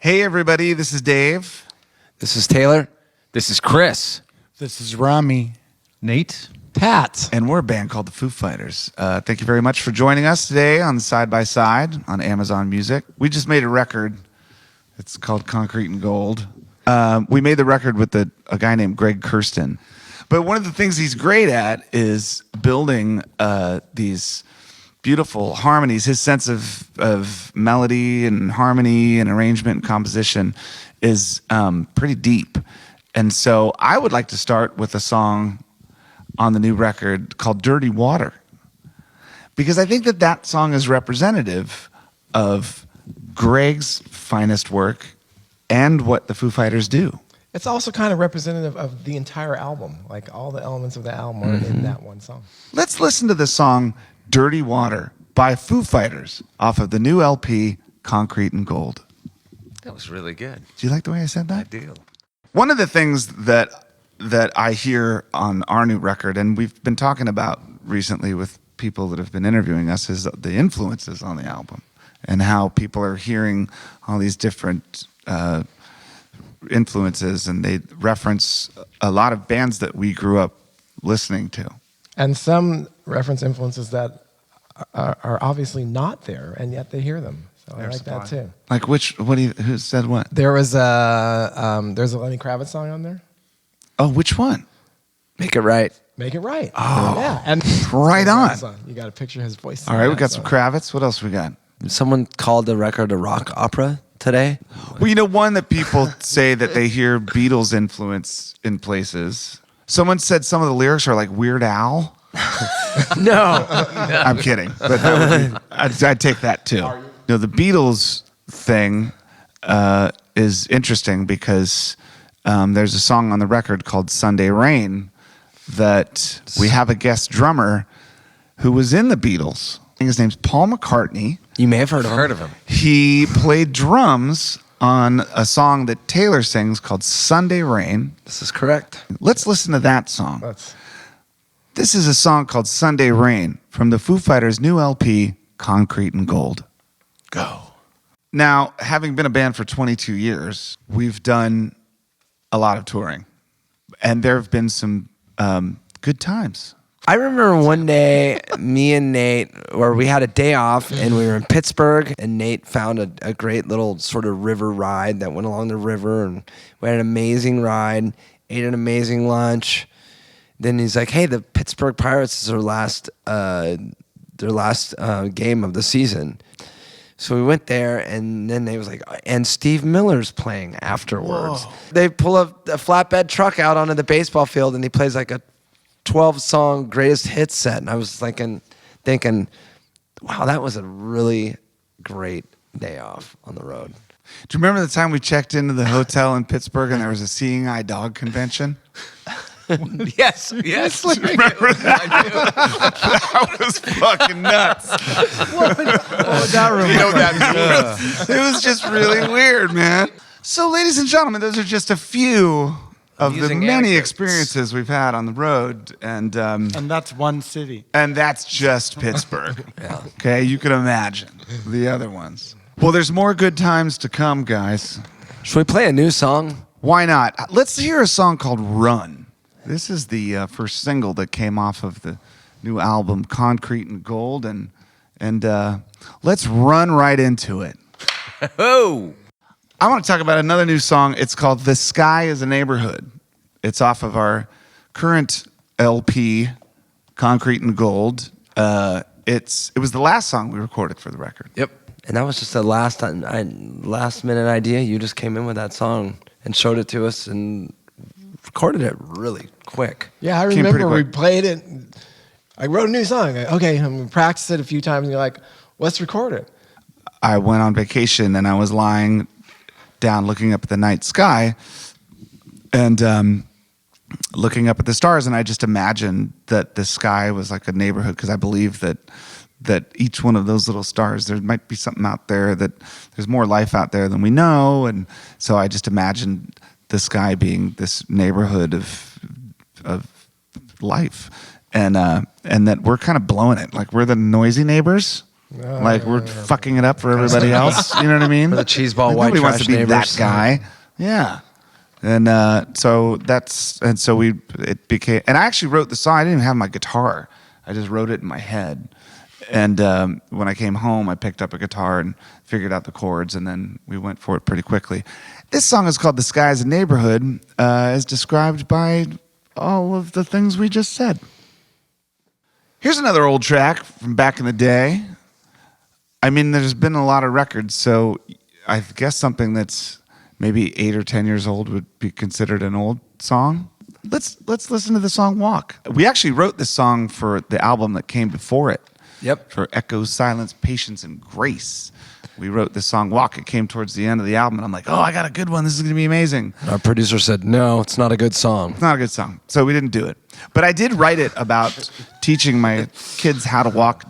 Hey, everybody, this is Dave. This is Taylor. This is Chris. This is Rami. Nate. Pat. And we're a band called the FooFighters. Thank you very much for joining us today on Side by Side on Amazon Music. We just made a record. It's called Concrete and Gold. We made the record with a guy named Greg Kirsten. But one of the things he's great at is building these beautiful harmonies. His sense of melody and harmony and arrangement and composition is pretty deep. And so I would like to start with a song on the new record called Dirty Water, because I think that song is representative of Greg's finest work and what the FooFighters do. It's also kind of representative of the entire album. Like all the elements of the album are in that one song. Let's listen to the song Dirty Water by FooFighters off of the new LP Concrete and Gold. That was really good. Do you like the way I said that? I do. One of the things that I hear on our new record, and we've been talking about recently with people that have been interviewing us, is the influences on the album and how people are hearing all these different influences, and they reference a lot of bands that we grew up listening to. And some reference influences that are obviously not there, and yet they hear them. So I like that too. Like who said what? There's a Lenny Kravitz song on there. Oh, which one? Make it right. Make it right. Oh, yeah. And right on. You got to picture his voice. All right, we got some Kravitz. What else we got? Someone called the record a rock opera today. Well, one that people say that they hear Beatles influence in places. Someone said some of the lyrics are like Weird Al. No. I'm kidding, but I'd take that too. The Beatles thing is interesting because there's a song on the record called Sunday Rain that we have a guest drummer who was in the Beatles. I think his name's Paul McCartney. You may have heard of him. He played drums on a song that Taylor sings called Sunday Rain. This is correct. Let's listen to that song. Let's. This is a song called Sunday Rain from the FooFighters' new LP, Concrete and Gold. Go. Now, having been a band for 22 years, we've done a lot of touring, and there have been some good times. I remember one day, me and Nate, where we had a day off, and we were in Pittsburgh, and Nate found a great little sort of river ride that went along the river, and we had an amazing ride, ate an amazing lunch. Then he's like, "Hey, the Pittsburgh Pirates is their last game of the season." So we went there, and then they was like, and Steve Miller's playing afterwards. Whoa. They pull a flatbed truck out onto the baseball field, and he plays like a 12-song greatest hits set. And I was thinking, wow, that was a really great day off on the road. Do you remember the time we checked into the hotel in Pittsburgh and there was a Seeing Eye Dog convention? Yes. Remember that? That was fucking nuts. It was just really weird, man. So, ladies and gentlemen, those are just a few of the many experiences we've had on the road, and that's one city. And that's just Pittsburgh. Yeah. Okay, you can imagine the other ones. Well, there's more good times to come, guys. Should we play a new song? Why not? Let's hear a song called Run. This is the first single that came off of the new album Concrete and Gold, and let's run right into it. Oh! I want to talk about another new song. It's called The Sky is a Neighborhood. It's off of our current LP, Concrete and Gold. It was the last song we recorded for the record. Yep. And that was just a last minute idea. You just came in with that song and showed it to us and recorded it really quick. Yeah, I remember we played it. I wrote a new song. Okay, we practiced it a few times, and you're like, let's record it. I went on vacation, and I was lying down looking up at the night sky and looking up at the stars, and I just imagined that the sky was like a neighborhood, because I believe that each one of those little stars, there might be something out there, that there's more life out there than we know. And so I just imagined the sky being this neighborhood of life, and that we're kind of blowing it. Like, we're the noisy neighbors, Like we're fucking it up for everybody else. You know what I mean? For the cheeseball Like, white nobody wants trash to be neighbors. that guy. Yeah. And it became. And I actually wrote the song. I didn't even have my guitar. I just wrote it in my head. And when I came home, I picked up a guitar and figured out the chords, and then we went for it pretty quickly. This song is called "The Sky's a Neighborhood," as described by all of the things we just said. Here's another old track from back in the day. I mean, there's been a lot of records, so I guess something that's maybe 8 or 10 years old would be considered an old song. Let's listen to the song "Walk." We actually wrote this song for the album that came before it. Yep. For Echo, Silence, Patience, and Grace. We wrote this song "Walk." It came towards the end of the album, and I'm like, oh, I got a good one. This is going to be amazing. Our producer said, no, it's not a good song. It's not a good song, so we didn't do it. But I did write it about teaching my kids how to walk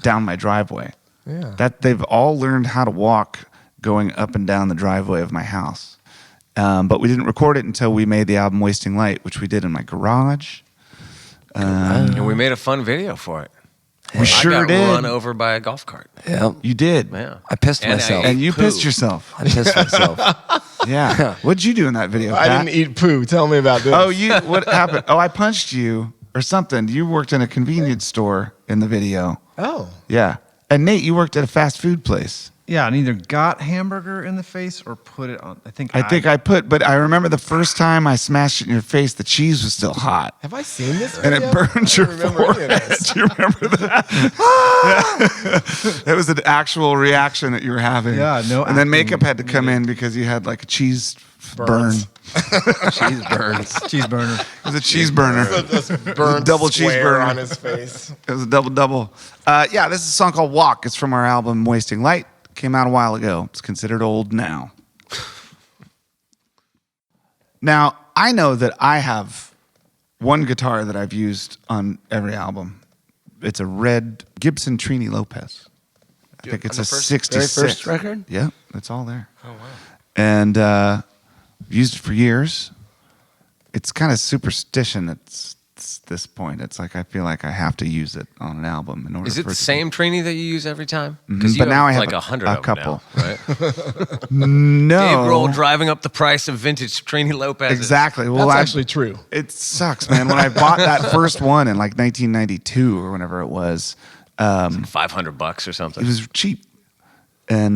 down my driveway. Yeah. That they've all learned how to walk going up and down the driveway of my house. But we didn't record it until we made the album "Wasting Light," which we did in my garage. And we made a fun video for it. We sure I got did. run over by a golf cart. Yeah. You did. Yeah. I pissed And myself. And you Poo. pissed yourself. I pissed myself. Yeah. What'd you do in that video, I Pat? didn't eat poo. Tell me about this. Oh, what happened? Oh, I punched you or something. You worked in a convenience store in the video. Oh. Yeah. And Nate, you worked at a fast food place. Yeah, and either got hamburger in the face or put it on. I think But I remember the first time I smashed it in your face, the cheese was still hot. Have I seen this And video? it burned your I don't remember any of forehead. this. Do you remember that? That was an actual reaction that you were having. Yeah, no And then acting makeup had to come in because you had like a cheese burn. Burns. Cheese burns. cheeseburger. It was a cheese burner. This burnt Double square cheeseburger. on his face. It was a double. Yeah, this is a song called "Walk." It's from our album "Wasting Light." Came out a while ago. It's considered old now. Now, I know that I have one guitar that I've used on every album. It's a red Gibson Trini Lopez. I think it's On a the first- 66. very first record? Yeah, it's all there. Oh, wow. And used it for years. It's kind of superstition at this point. It's like I feel like I have to use it on an album in order. Is it for the to same Trini that you use every time? Mhm, you but now I have like a 100 a of them couple. now, right? No, Dave Grohl driving up the price of vintage Trini Lopez. Exactly. Well, That's I- actually true. It sucks, man. When I bought that first one in like 1992 or whenever it was, $500 or something. it was cheap, and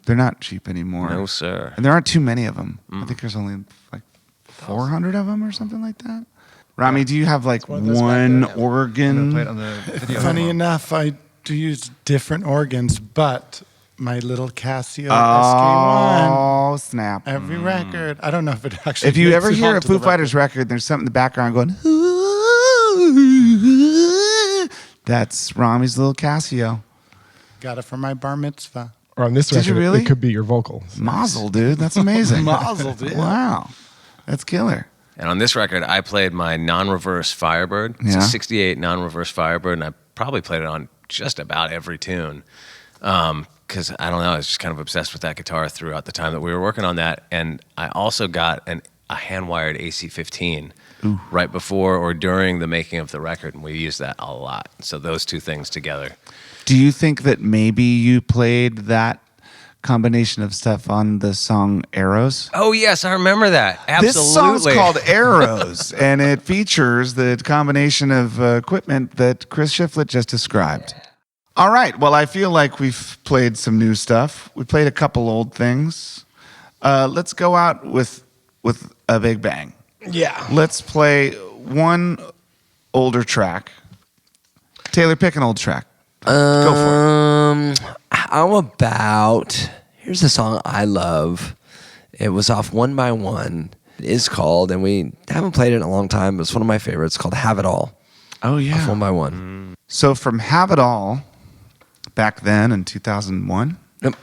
they're not cheap anymore. No, sir. And there aren't too many of them. I think there's only like 400 of them or something like that. Rami, do you have like one of those back one there, yeah. organ? Play it on the video. Funny enough, I do use different organs, but my little Casio SK1, Oh, snap. every record. I don't know if it actually. If you makes ever it hear a onto Foo the Fighters record, there's something in the background going, that's Rami's little Casio. got it for my bar mitzvah. Or on this Did you record, really? it could be your vocals. Mazel, dude. That's amazing. Mazel, dude. Wow. That's killer. And on this record, I played my non-reverse Firebird. It's Yeah. a 68 non-reverse Firebird, and I probably played it on just about every tune. Because, I don't know, I was just kind of obsessed with that guitar throughout the time that we were working on that. And I also got a hand-wired AC-15 right before or during the making of the record, and we used that a lot. So those two things together. Do you think that maybe you played that combination of stuff on the song Arrows? Oh, yes, I remember that. Absolutely. This song's called Arrows, and it features the combination of equipment that Chris Shiflett just described. All right. Well, I feel like we've played some new stuff. We played a couple old things. Let's go out with a big bang. Yeah. Let's play one older track. Taylor, pick an old track. Go for it. How about, here's a song I love. It was off One by One. It is called, and we haven't played it in a long time, but it's one of my favorites. It's called Have It All. Oh, yeah. Off One by One. So from Have It All, back then in 2001, Yep.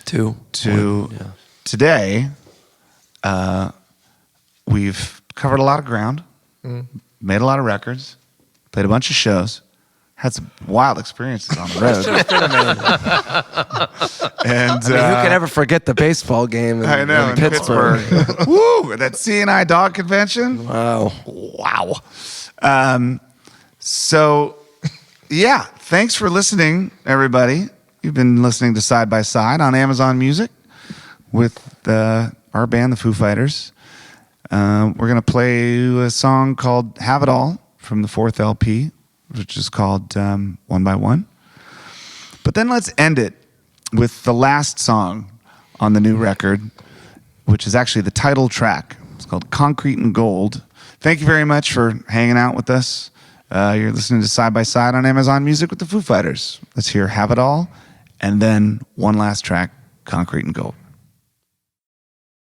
Two. to One, yeah. today, we've covered a lot of ground, made a lot of records, played a bunch of shows, had some wild experiences on the road. And I mean, who can ever forget the baseball game in, I know, in Pittsburgh? Woo! That CNI dog convention. Wow. Wow. So, Yeah, thanks for listening, everybody. You've been listening to Side by Side on Amazon Music with our band, the FooFighters. We're going to play a song called Have It All from the 4th LP, which is called One by One. But then let's end it with the last song on the new record, which is actually the title track. It's called Concrete and Gold. Thank you very much for hanging out with us. You're listening to Side by Side on Amazon Music with the FooFighters. Let's hear Have It All, and then one last track, Concrete and Gold.